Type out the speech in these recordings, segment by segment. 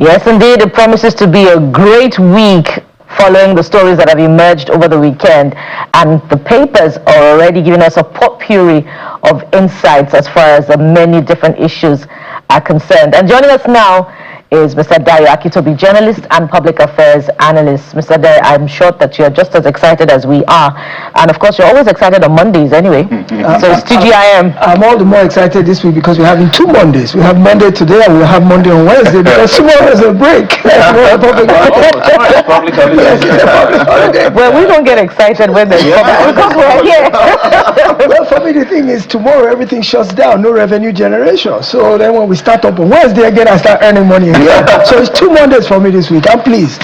Yes, indeed, it promises to be a great week following the stories that have emerged over the weekend, and the papers are already giving us a potpourri of insights as far as the many different issues are concerned. And joining us now is Mr. Dayo Akitobi, journalist and public affairs analyst. Mr. Dayo, I'm sure that you're just as excited as we are, and of course you're always excited on Mondays anyway. So it's TGIM. I'm all the more excited this week because we're having 2 Mondays. We have Monday today and we'll have Monday on Wednesday because tomorrow is a break. Well, we don't get excited when there's public because we're here. Well, for me the thing is tomorrow everything shuts down, no revenue generation. So then when we start up on Wednesday again, I start earning money. So it's 2 Mondays for me this week. I'm pleased.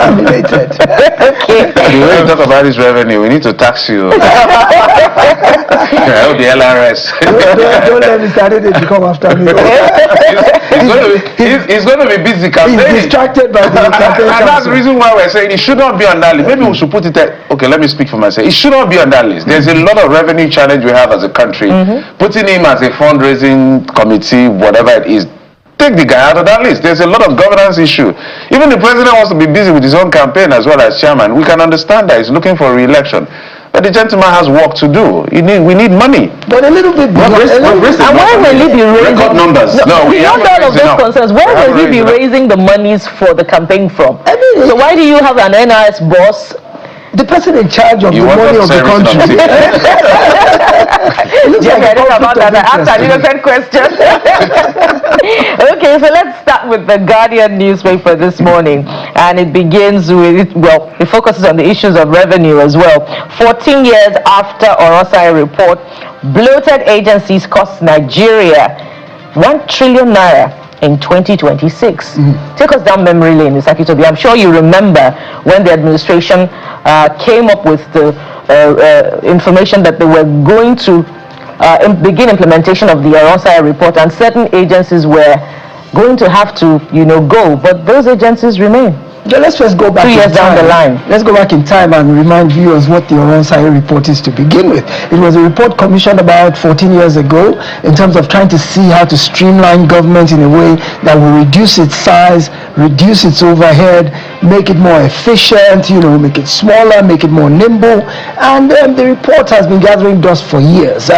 I'm elated. Okay. The way you talk about this revenue, we need to tax you. The LRS. Don't let Mr. Adede to come after me. He's going to be busy campaigning. He's distracted by the campaign. And that's the reason why we're saying it should not be on that list. Maybe we should put it there. Okay, let me speak for myself. It should not be on that list. There's a lot of revenue challenge we have as a country. Putting him as a fundraising committee, whatever it is, take the guy out of that list. There's a lot of governance issue. Even the president wants to be busy with his own campaign as well as chairman. We can understand that he's looking for re-election. But the gentleman has work to do. We need money. But a little bit more. And why will he be raising record numbers? No, we have all of those concerns. Where will he be raising the monies for the campaign from? So why do you have an NIS boss? The person in charge of the money of the country. Okay, so let's start with the Guardian newspaper this morning, and it begins with, well, it focuses on the issues of revenue as well. 14 years after Oronsaye report, bloated agencies cost Nigeria 1 trillion naira in 2026. Take us down memory lane, Mr. Akitobi. I'm sure you remember when the administration came up with the information that they were going to begin implementation of the Oronsaye report, and certain agencies were going to have to, go, but those agencies remain. Yeah, let's first go back 2 years down the line. Let's go back in time and remind viewers what the Oronsaye report is to begin with. It was a report commissioned about 14 years ago in terms of trying to see how to streamline government in a way that will reduce its size, reduce its overhead, make it more efficient, make it smaller, make it more nimble. And the report has been gathering dust for years.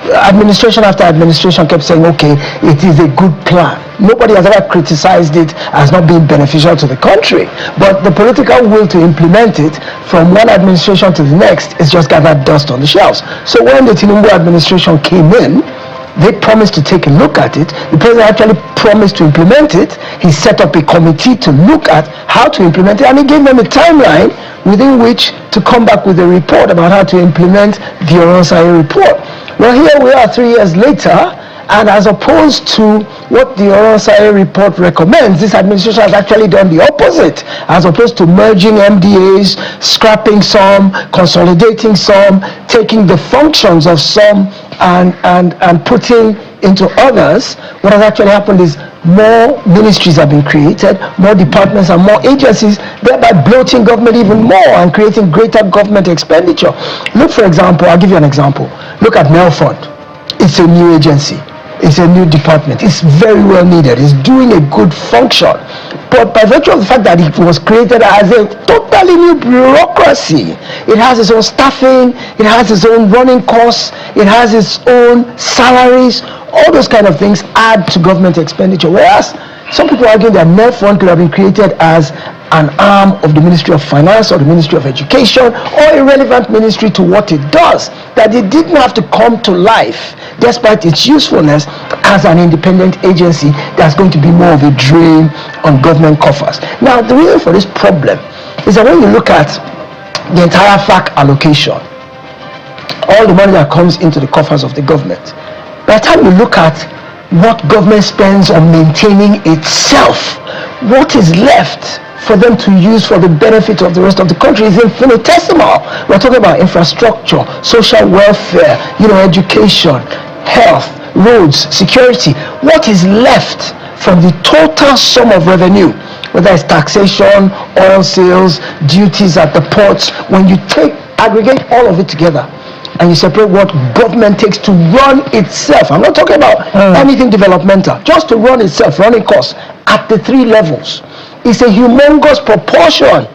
Administration after administration kept saying, okay, it is a good plan. Nobody has ever criticized it as not being beneficial to the country, but the political will to implement it from one administration to the next is just gathered dust on the shelves. So when the Tinubu administration came in, they promised to take a look at it. The president actually promised to implement it. He set up a committee to look at how to implement it, and he gave them a timeline within which to come back with a report about how to implement the Oronsaye report. Well, here we are 3 years later, and as opposed to what the Oronsaye report recommends, this administration has actually done the opposite. As opposed to merging MDAs, scrapping some, consolidating some, taking the functions of some and putting into others, what has actually happened is more ministries have been created, more departments and more agencies, thereby bloating government even more and creating greater government expenditure. Look, for example, I'll give you an example. Look at N1trn. It's a new agency. It's a new department. It's very well needed. It's doing a good function. But by virtue of the fact that it was created as a totally new bureaucracy, it has its own staffing, it has its own running costs, it has its own salaries, all those kind of things add to government expenditure. Whereas some people argue that N1trn could have been created as an arm of the Ministry of Finance or the Ministry of Education, or a relevant ministry to what it does, that it didn't have to come to life despite its usefulness as an independent agency that's going to be more of a drain on government coffers. Now, the reason for this problem is that when you look at the entire FAC allocation, all the money that comes into the coffers of the government, by the time you look at what government spends on maintaining itself, what is left for them to use for the benefit of the rest of the country is infinitesimal. We're talking about infrastructure, social welfare, education, health, roads, security. What is left from the total sum of revenue, whether it's taxation, oil sales, duties at the ports, when you aggregate all of it together, and you separate what government takes to run itself. I'm not talking about anything developmental, just to run itself, running costs at the 3 levels. It's a humongous proportion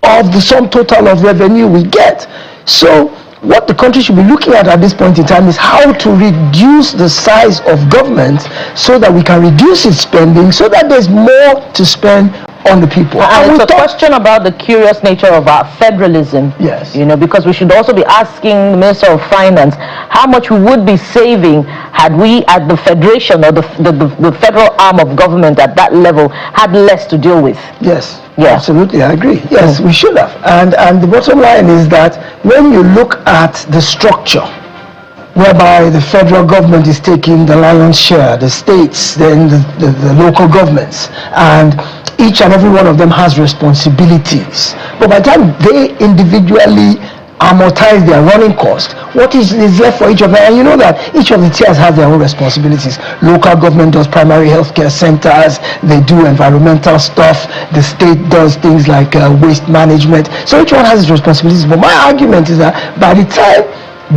of the sum total of revenue we get. So what the country should be looking at this point in time is how to reduce the size of government so that we can reduce its spending, so that there's more to spend on the people. And it's a question about the curious nature of our federalism. Yes. You know, because we should also be asking the Minister of Finance how much we would be saving had we at the federation or the federal arm of government at that level had less to deal with. Yes. Yeah. Absolutely, I agree. Yes, we should have. And the bottom line is that when you look at the structure, whereby the federal government is taking the lion's share, the states, then the local governments, and each and every one of them has responsibilities. But by the time they individually amortize their running cost, what is left for each of them? And you know that each of the tiers has their own responsibilities. Local government does primary healthcare centers, they do environmental stuff, the state does things like waste management. So each one has its responsibilities. But my argument is that by the time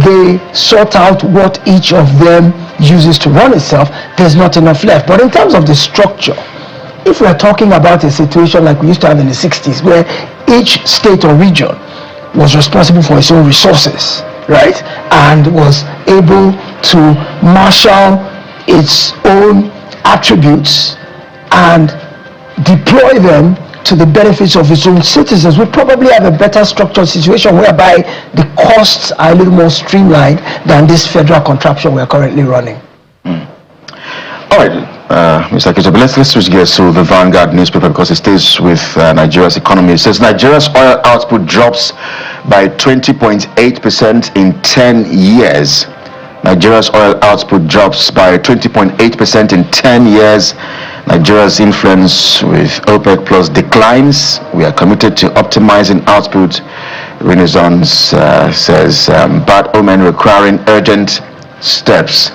they sort out what each of them uses to run itself, there's not enough left. But in terms of the structure, if we are talking about a situation like we used to have in the 60s, where each state or region was responsible for its own resources, right, and was able to marshal its own attributes and deploy them to the benefits of its own citizens, we probably have a better structured situation whereby the costs are a little more streamlined than this federal contraption we are currently running. All right, Mr. Akintobi, let's switch gears to the Vanguard newspaper because it stays with Nigeria's economy. It says Nigeria's oil output drops by 20.8% in 10 years. Nigeria's oil output drops by 20.8% in 10 years. Nigeria's influence with OPEC Plus declines. We are committed to optimizing output. Renaissance says bad omen requiring urgent steps.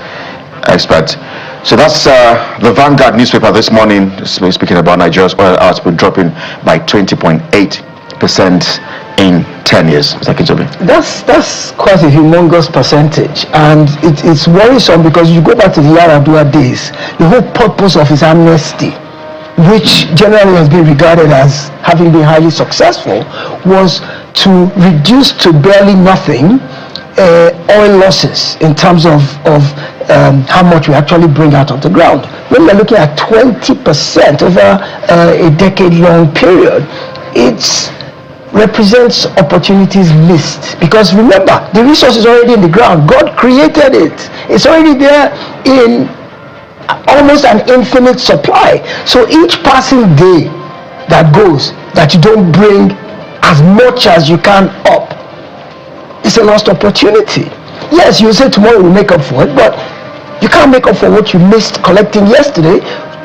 Expert. So that's the Vanguard newspaper this morning, speaking about Nigeria's oil output dropping by 20.8% in 10 years. Mr. Akintobi. That's quite a humongous percentage, and it's worrisome because you go back to the Yaradua days, the whole purpose of his amnesty, which generally has been regarded as having been highly successful, was to reduce to barely nothing oil losses in terms of how much we actually bring out of the ground. When we're looking at 20% over a decade-long period, it represents opportunities missed. Because remember, the resource is already in the ground. God created it. It's already there in almost an infinite supply. So each passing day that goes that you don't bring as much as you can up, it's a lost opportunity. Yes, you say tomorrow we'll make up for it, but you can't make up for what you missed collecting yesterday.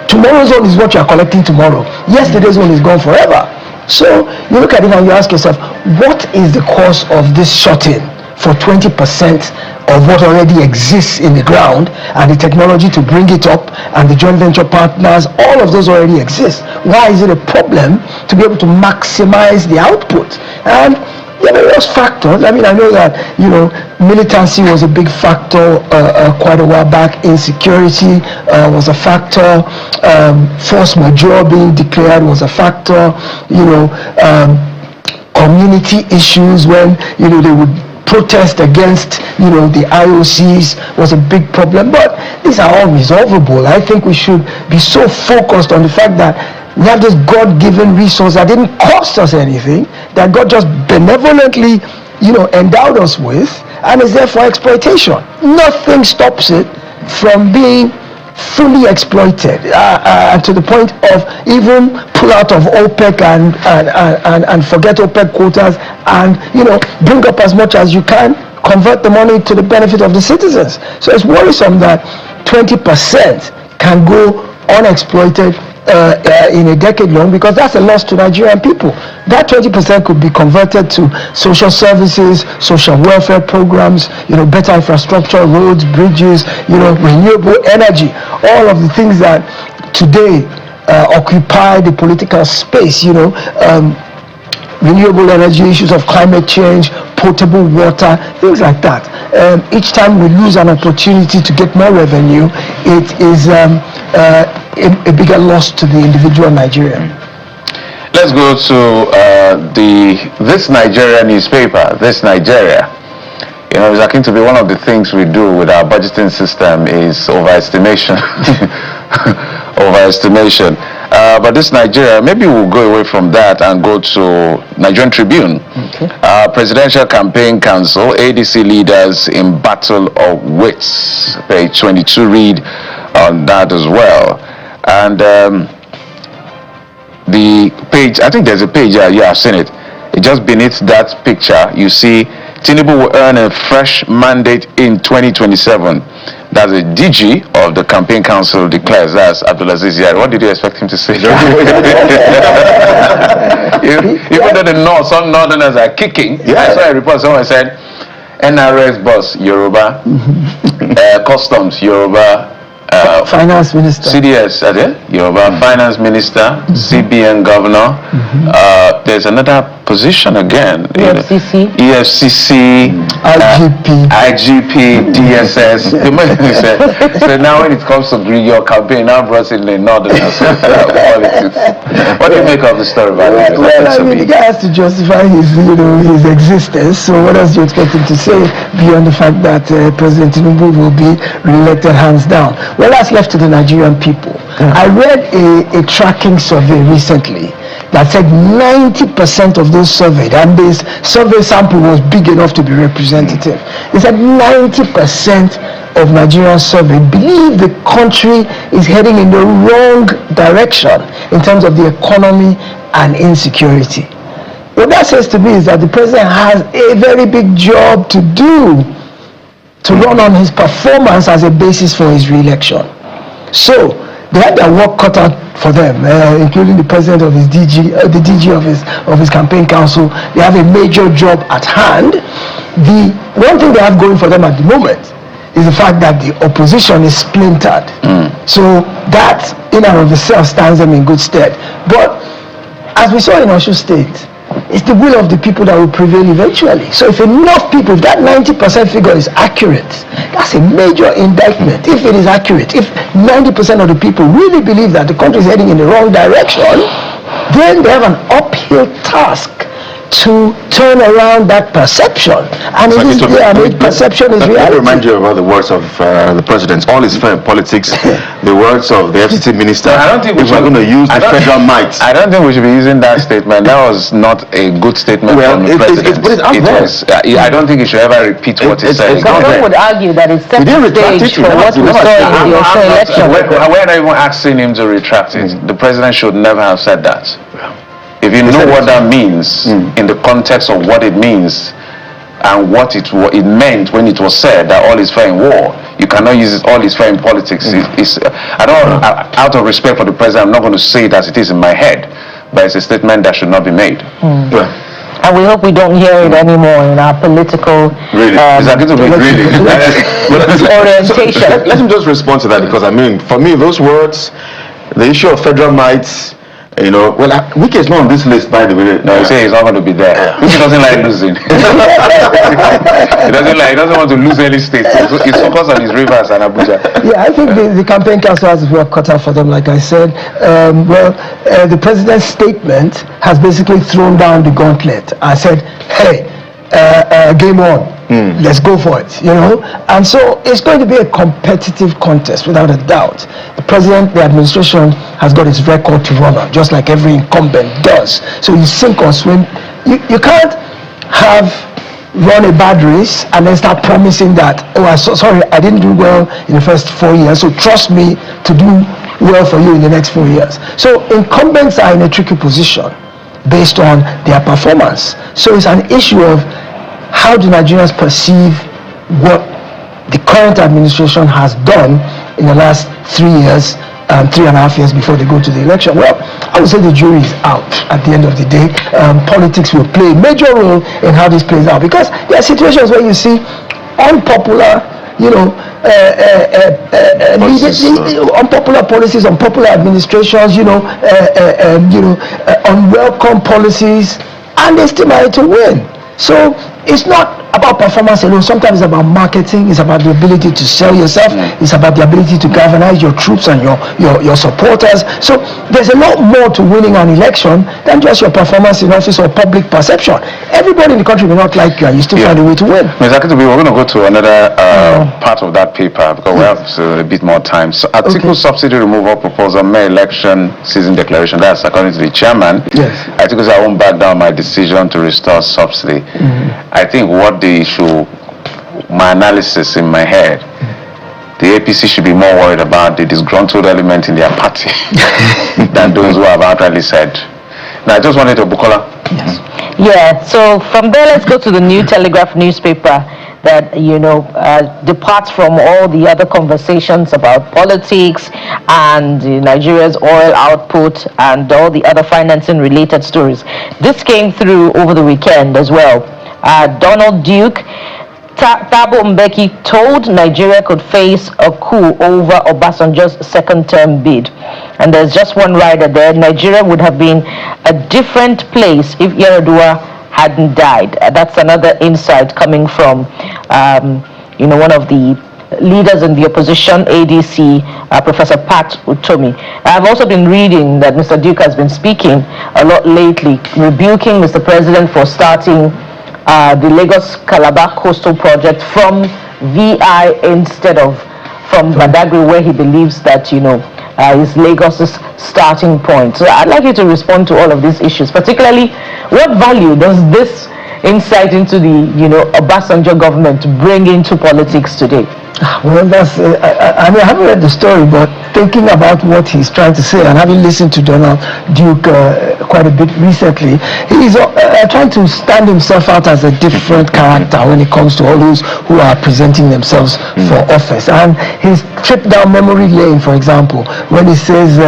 Tomorrow's one is what you are collecting tomorrow. Yesterday's one is gone forever. So you look at it and you ask yourself, what is the cause of this shut-in for 20% of what already exists in the ground, and the technology to bring it up, and the joint venture partners, all of those already exist? Why is it a problem to be able to maximize the output? And there are various factors. I mean, I know that, militancy was a big factor quite a while back. Insecurity was a factor. Force majeure being declared was a factor. Community issues when, they would protest against, the IOCs was a big problem. But these are all resolvable. I think we should be so focused on the fact that we have this God-given resource that didn't cost us anything, that God just benevolently, endowed us with, and is there for exploitation. Nothing stops it from being fully exploited, to the point of even pull out of OPEC and forget OPEC quotas, and bring up as much as you can, convert the money to the benefit of the citizens. So it's worrisome that 20% can go unexploited in a decade long, because that's a loss to Nigerian people. That 20% could be converted to social services, social welfare programs, better infrastructure, roads, bridges, renewable energy, all of the things that today occupy the political space. renewable energy, issues of climate change, potable water, things like that. Each time we lose an opportunity to get more revenue, it is a bigger loss to the individual Nigerian. Let's go to this Nigeria newspaper, This Nigeria. You know, it's akin to be one of the things we do with our budgeting system is overestimation. Overestimation. But this Nigeria, maybe we'll go away from that and go to Nigerian Tribune. Okay. Presidential Campaign Council, ADC leaders in battle of wits. Page 22, read on that as well. And the page, I think there's a page, yeah, I've seen it. Just beneath that picture, you see Tinubu will earn a fresh mandate in 2027. That's a DG of the campaign council declares. That's Abdulaziz Yari. What did you expect him to say? Even though the North, some Northerners are kicking. Yeah. I saw a report, someone said, NRS boss, Yoruba, customs, Yoruba, Finance Minister. CDS, Yoruba, Finance Minister, CBN Governor. There's another position again. EFCC. IGP, DSS. So now when it comes to your campaign, now brought in the Northern politics. What do you make of the story about it? Well, I mean, the guy has to justify his existence. So what else do you expect him to say beyond the fact that President Tinubu will be re-elected hands down? Well, that's left to the Nigerian people. I read a tracking survey recently that said 90% of those surveyed, and this survey sample was big enough to be representative. They said 90% of Nigerians surveyed believe the country is heading in the wrong direction in terms of the economy and insecurity. What that says to me is that the president has a very big job to do to run on his performance as a basis for his re-election. So they had their work cut out for them, including the president of his DG, the DG of his campaign council. They have a major job at hand. The one thing they have going for them at the moment is the fact that the opposition is splintered. So that in and of itself stands them in good stead. But as we saw in Osun State, it's the will of the people that will prevail eventually. So if enough people, if that 90% figure is accurate, that's a major indictment. If it is accurate, if 90% of the people really believe that the country is heading in the wrong direction, then they have an uphill task to turn around that perception. And it is there, perception is reality. Let me remind you about the words of the president. All is fair in politics. The words of the FCC minister. I don't think we're going to use the federal might. I don't think we should be using that statement. That was not a good statement from the president. I don't think he should ever repeat what he said. Some would argue that it's set the stage for what we saw in the Osun election. We're not even asking him to retract it. The president should never have said that. If you know what that means in the context of what it means and what it meant when it was said that all is fair in war, you cannot use it, all is fair in politics. Out of respect for the president, I'm not going to say it as it is in my head, but it's a statement that should not be made. And we hope we don't hear it anymore in our political orientation. Let him just respond to that, because I mean, for me, those words, the issue of federal might, you know, well, Wike is not on this list, by the way. No, he says he's not going to be there. Wike doesn't like losing. he doesn't want to lose any state. He's focused on his rivers and Abuja. Yeah, I think the campaign council has work cut out for them, like I said. The president's statement has basically thrown down the gauntlet. I said, hey, game on. Let's go for it, you know. And so it's going to be a competitive contest without a doubt. The president, the administration has got its record to run on, just like every incumbent does. So you sink or swim. You can't have run a bad race and then start promising that, sorry, I didn't do well in the first 4 years, so trust me to do well for you in the next 4 years. So incumbents are in a tricky position based on their performance. So it's an issue of how do Nigerians perceive what the current administration has done in the last 3 years, 3.5 years before they go to the election? Well, I would say the jury is out at the end of the day. Politics will play a major role in how this plays out, because there are situations where you see unpopular, unpopular policies, unpopular administrations, unwelcome policies, and they still managed to win. So it's not about performance alone. Sometimes it's about marketing. It's about the ability to sell yourself. It's about the ability to galvanize your troops and your supporters. So there's a lot more to winning an election than just your performance in office or public perception. Everybody in the country will not like you, and you still find a way to win. Ms. Akintobi, we're going to go to another part of that paper because we have a bit more time. So, article subsidy removal proposal, May election season declaration. That's according to the chairman. Yes. Articles I won't back down my decision to restore subsidy. I think what the issue, my analysis in my head, the APC should be more worried about the disgruntled element in their party than those who have outrightly said. Now, I just wanted to Bukola. Yes. Yeah, so from there, let's go to the New Telegraph newspaper that, departs from all the other conversations about politics and Nigeria's oil output and all the other financing related stories. This came through over the weekend as well. Donald Duke, Thabo Mbeki told Nigeria could face a coup over Obasanjo's second-term bid. And there's just one rider there. Nigeria would have been a different place if Yar'Adua hadn't died. That's another insight coming from, one of the leaders in the opposition, ADC, Professor Pat Utomi. I've also been reading that Mr. Duke has been speaking a lot lately, rebuking Mr. President for starting the Lagos-Calabar coastal project from VI instead of from Badagry, where he believes that, is Lagos's starting point. So I'd like you to respond to all of these issues, particularly what value does this insight into the, Obasanjo government bring into politics today? Well, that's, I haven't read the story, but thinking about what he's trying to say and having listened to Donald Duke quite a bit recently, he's trying to stand himself out as a different character when it comes to all those who are presenting themselves for office. And his trip down memory lane, for example, when he says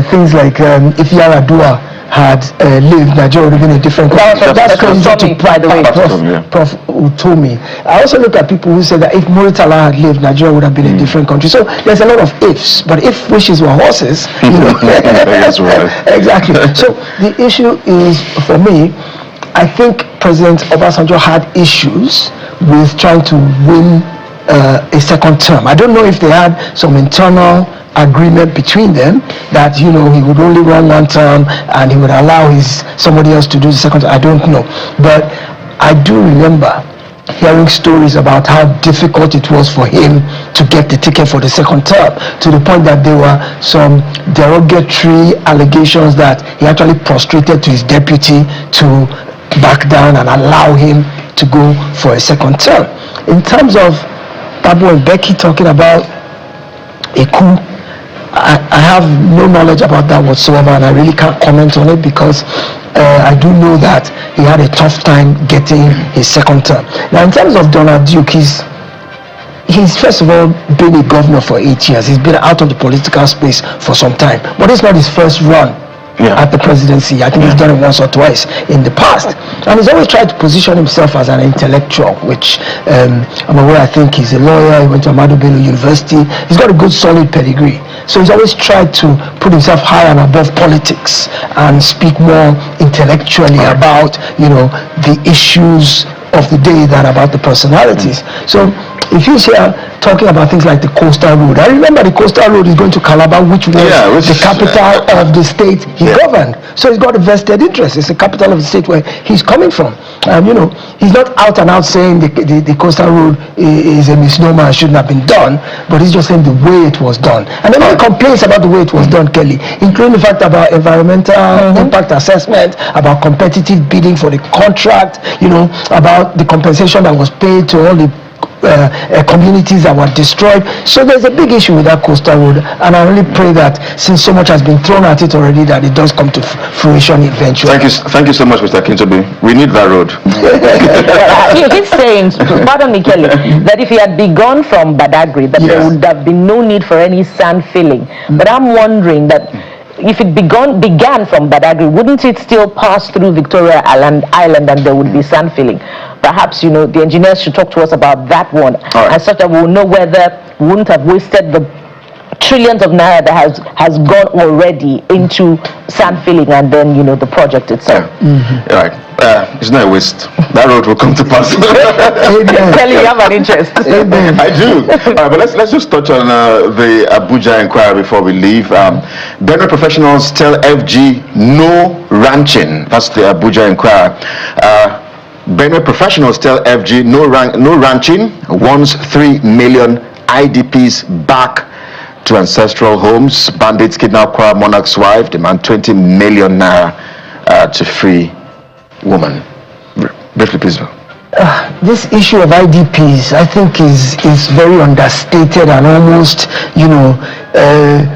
things like, if Yar'Adua had lived, Nigeria would have been a different country. That's crazy, by the way, Prof. Utomi. I also look at people who say that if Muritala had lived, Nigeria would have been a different country. So there's a lot of ifs, but if wishes were horses, That's right. Exactly. So the issue is, for me, I think President Obasanjo had issues with trying to win a second term. I don't know if they had some internal agreement between them that he would only run one term and he would allow somebody else to do the second term. I don't know, but I do remember hearing stories about how difficult it was for him to get the ticket for the second term, to the point that there were some derogatory allegations that he actually prostrated to his deputy to back down and allow him to go for a second term. In terms of Thabo Mbeki talking about a coup, I have no knowledge about that whatsoever, and I really can't comment on it because I do know that he had a tough time getting his second term. Now, in terms of Donald Duke, he's first of all been a governor for 8 years. He's been out of the political space for some time, but it's not his first run at the presidency. I think he's done it once or twice in the past, and he's always tried to position himself as an intellectual, which I'm aware. I think he's a lawyer. He went to Ahmadu Bello University. He's got a good solid pedigree, so he's always tried to put himself higher and above politics and speak more intellectually about the issues of the day than about the personalities. So if he's here talking about things like the coastal road, I remember the coastal road is going to Calabar, which was the capital of the state he governed. So he's got a vested interest. It's the capital of the state where he's coming from. He's not out and out saying the coastal road is a misnomer and shouldn't have been done, but he's just saying the way it was done. And then he complains about the way it was done, Kelly, including the fact about environmental impact assessment, about competitive bidding for the contract, about the compensation that was paid to all the communities that were destroyed. So there's a big issue with that coastal road, and I really pray that since so much has been thrown at it already, that it does come to fruition eventually. Thank you so much, Mr. Akintobi. We need that road. He keeps saying, pardon me, Kelly, that if he had begun from Badagry, that there would have been no need for any sand filling. But I'm wondering that if it began from Badagry, wouldn't it still pass through Victoria Island and there would be sand filling? Perhaps, the engineers should talk to us about that one, and such that we'll know whether we wouldn't have wasted the trillions of naira that has gone already into sand filling and then the project itself. Right. It's not a waste. That road will come to pass. Kelly, you have an interest. I do. All right, but let's just touch on the Abuja inquiry before we leave. Benue professionals tell FG no ranching. That's the Abuja inquiry. Benue professionals tell FG no ranching. Wants 3 million IDPs back to ancestral homes. Bandits kidnap Kwara monarch's wife. Demand 20 million naira to free woman. Briefly, please. This issue of IDPs, I think, is very understated and almost,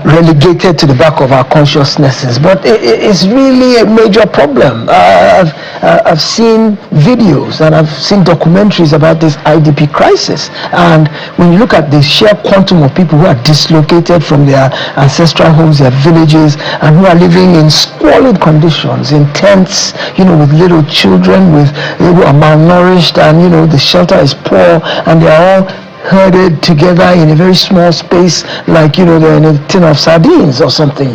relegated to the back of our consciousnesses. But it's really a major problem. I've seen videos and I've seen documentaries about this IDP crisis. And when you look at the sheer quantum of people who are dislocated from their ancestral homes, their villages, and who are living in squalid conditions, in tents, with little children, who are malnourished, and the shelter is poor, and they are all herded together in a very small space, like they're in a tin of sardines or something.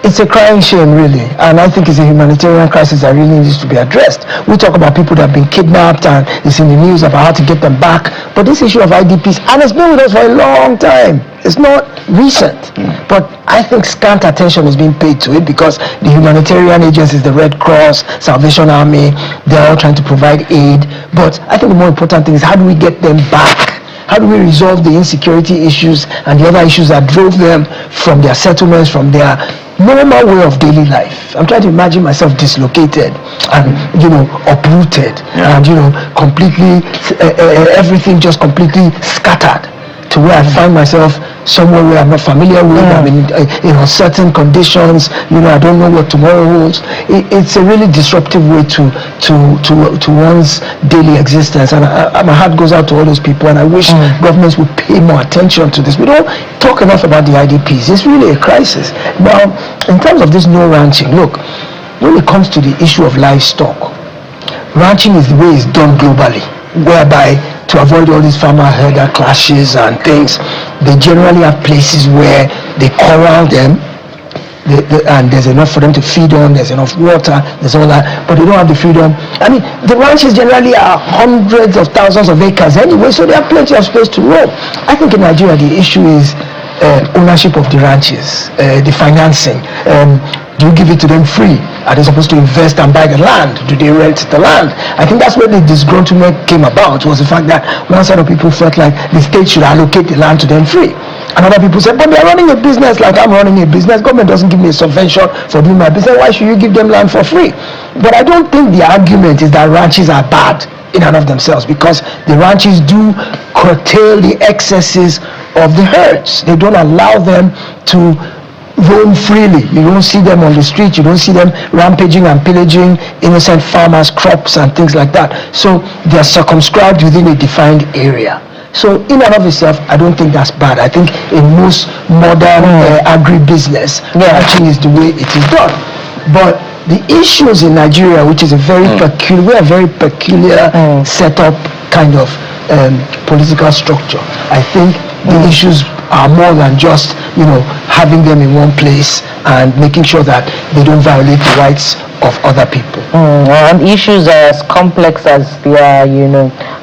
It's a crying shame, really, and I think it's a humanitarian crisis that really needs to be addressed. We talk about people that have been kidnapped, and it's in the news about how to get them back, but this issue of IDPs, and it's been with us for a long time. It's not recent, but I think scant attention is being paid to it because the humanitarian agencies, the Red Cross, Salvation Army, they're all trying to provide aid. But I think the more important thing is, how do we get them back? How do we resolve the insecurity issues and the other issues that drove them from their settlements, from their normal way of daily life? I'm trying to imagine myself dislocated and uprooted and completely everything just completely scattered to where I find myself somewhere where I'm not familiar with. I'm in uncertain conditions. I don't know what tomorrow holds. It's a really disruptive way to one's daily existence. And my heart goes out to all those people. And I wish governments would pay more attention to this. We don't talk enough about the IDPs. It's really a crisis. Now, in terms of this no ranching, look, when it comes to the issue of livestock, ranching is the way it's done globally, whereby to avoid all these farmer-herder clashes and things, they generally have places where they corral them, and there's enough for them to feed on, there's enough water, there's all that, but they don't have the freedom. I mean, the ranches generally are hundreds of thousands of acres anyway, so they have plenty of space to roam. I think in Nigeria the issue is ownership of the ranches, the financing. Do you give it to them free? Are they supposed to invest and buy the land? Do they rent the land? I think that's where the disgruntlement came about, was the fact that one set of people felt like the state should allocate the land to them free. And other people said, but they're running a business like I'm running a business. Government doesn't give me a subvention for doing my business. Why should you give them land for free? But I don't think the argument is that ranches are bad in and of themselves, because the ranches do curtail the excesses of the herds. They don't allow them to roam freely. You don't see them on the street. You don't see them rampaging and pillaging innocent farmers' crops and things like that. So they're circumscribed within a defined area. So in and of itself, I don't think that's bad. I think in most modern agribusiness, ranching is the way it is done. But the issues in Nigeria, which is a very peculiar setup kind of political structure, I think the issues are more than just having them in one place and making sure that they don't violate the rights of other people. And issues are as complex as they are,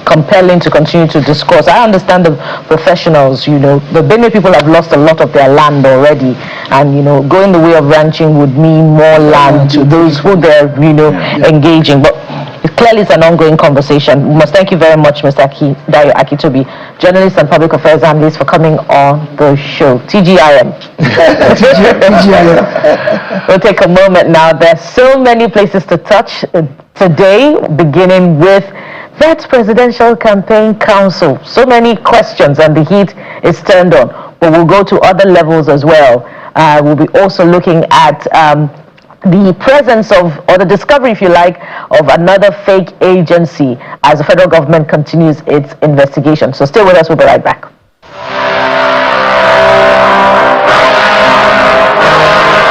compelling to continue to discuss. I understand the professionals, the Benue people have lost a lot of their land already, and going the way of ranching would mean more land to those who they're engaging. But clearly it's an ongoing conversation. We must thank you very much, Mr. Dayo Akitobi, journalist and public affairs analyst, for coming on the show. TGIM. TGIM. We'll take a moment now. There's so many places to touch today, beginning with that Presidential Campaign Council. So many questions, and the heat is turned on. But we'll go to other levels as well. We'll be also looking at the presence of, or the discovery, if you like, of another fake agency as the federal government continues its investigation. So stay with us, we'll be right back.